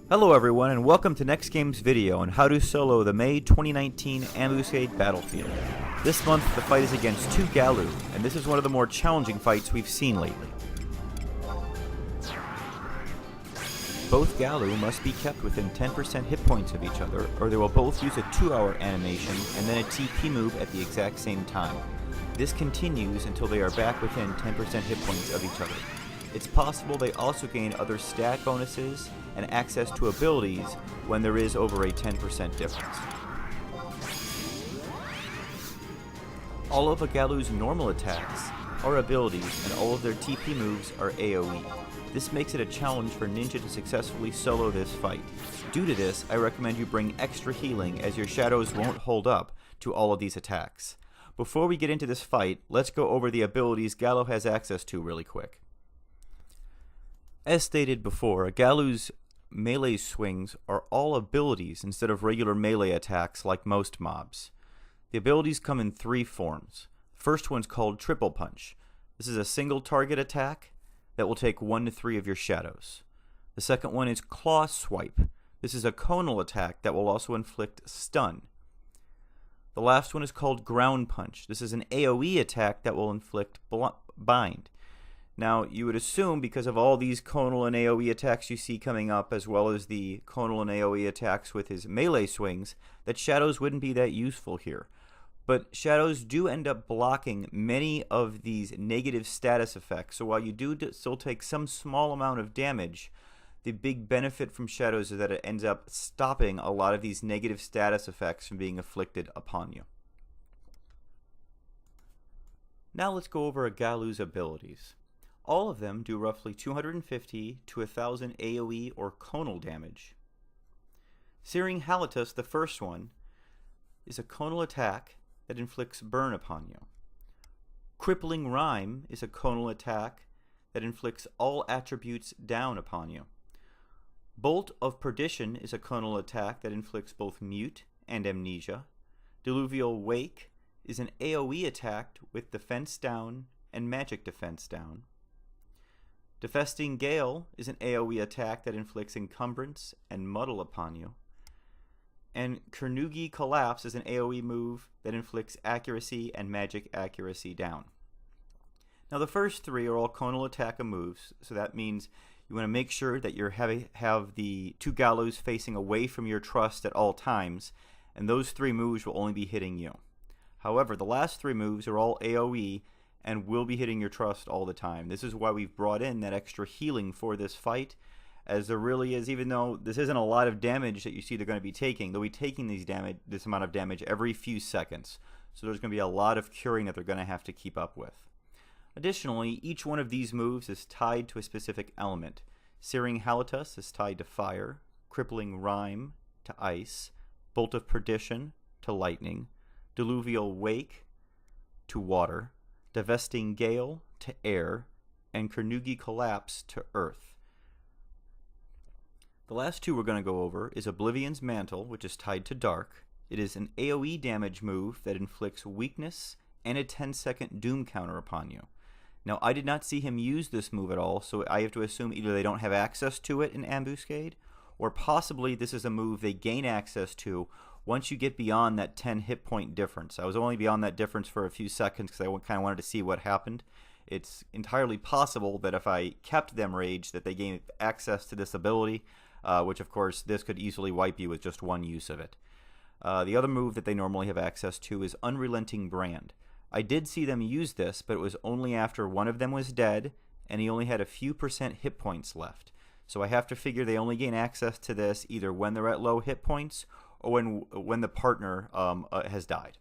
Hello everyone and welcome to NEXTGames video on how to solo the May 2019 Ambuscade battlefield. This month the fight is against two Gallu, and this is one of the more challenging fights we've seen lately. Both Gallu must be kept within 10% hit points of each other, or they will both use a 2-hour animation and then a TP move at the exact same time. This continues until they are back within 10% hit points of each other. It's possible they also gain other stat bonuses and access to abilities when there is over a 10% difference. All of a Gallu's normal attacks are abilities, and all of their TP moves are AoE. This makes it a challenge for Ninja to successfully solo this fight. Due to this, I recommend you bring extra healing, as your shadows won't hold up to all of these attacks. Before we get into this fight, let's go over the abilities Gallu has access to really quick. As stated before, Gallu's melee swings are all abilities instead of regular melee attacks like most mobs. The abilities come in three forms. The first one's called Triple Punch. This is a single target attack that will take 1 to 3 of your shadows. The second one is Claw Swipe. This is a conal attack that will also inflict stun. The last one is called Ground Punch. This is an AoE attack that will inflict bind. Now, you would assume, because of all these conal and AoE attacks you see coming up, as well as the conal and AoE attacks with his melee swings, that shadows wouldn't be that useful here. But shadows do end up blocking many of these negative status effects, so while you do still take some small amount of damage, the big benefit from shadows is that it ends up stopping a lot of these negative status effects from being afflicted upon you. Now let's go over Gallu's abilities. All of them do roughly 250 to 1000 AoE or conal damage. Searing Halitus, the first one, is a conal attack that inflicts burn upon you. Crippling Rhyme is a conal attack that inflicts all attributes down upon you. Bolt of Perdition is a conal attack that inflicts both mute and amnesia. Diluvial Wake is an AoE attack with defense down and magic defense down. Defesting Gale is an AoE attack that inflicts encumbrance and muddle upon you. And Carnegie Collapse is an AoE move that inflicts accuracy and magic accuracy down. Now the first three are all conal attack moves, so that means you want to make sure that you have the two Gallows facing away from your trust at all times, and those three moves will only be hitting you. However, the last three moves are all AoE and will be hitting your trust all the time. This is why we've brought in that extra healing for this fight, as there really is, even though this isn't a lot of damage that you see they're going to be taking, they'll be taking this amount of damage every few seconds. So there's going to be a lot of curing that they're going to have to keep up with. Additionally, each one of these moves is tied to a specific element. Searing Halitus is tied to fire, Crippling Rhyme to ice, Bolt of Perdition to lightning, Diluvial Wake to water, Divesting Gale to air, and Carnegie Collapse to earth. The last two we're going to go over is Oblivion's Mantle, which is tied to dark. It is an AoE damage move that inflicts weakness and a 10-second doom counter upon you. Now, I did not see him use this move at all, so I have to assume either they don't have access to it in Ambuscade, or possibly this is a move they gain access to once you get beyond that 10 hit point difference. I was only beyond that difference for a few seconds because I kind of wanted to see what happened. It's entirely possible that if I kept them raged that they gained access to this ability, which of course this could easily wipe you with just one use of it. The other move that they normally have access to is Unrelenting Brand. I did see them use this, but it was only after one of them was dead and he only had a few percent hit points left. So I have to figure they only gain access to this either when they're at low hit points or when the partner has died.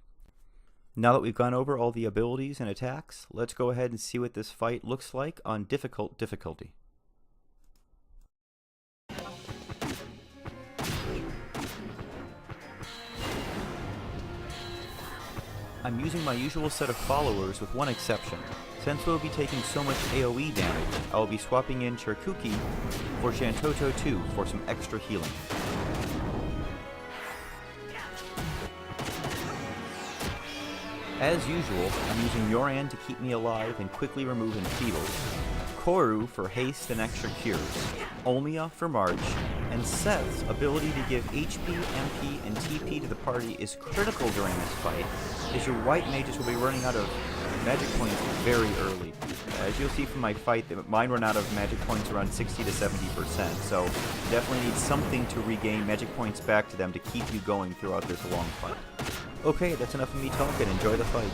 Now that we've gone over all the abilities and attacks, let's go ahead and see what this fight looks like on difficult difficulty. I'm using my usual set of followers with one exception. Since we'll be taking so much AoE damage, I will be swapping in Cherkuki for Shantoto 2 for some extra healing. As usual, I'm using Yoran to keep me alive and quickly remove enfeebled, Koru for haste and extra cures, Olmia for March, and Seth's ability to give HP, MP, and TP to the party is critical during this fight, as your white mages will be running out of magic points very early. As you'll see from my fight, mine run out of magic points around 60 to 70%, so definitely need something to regain magic points back to them to keep you going throughout this long fight. Okay, that's enough of me talking. Enjoy the fight.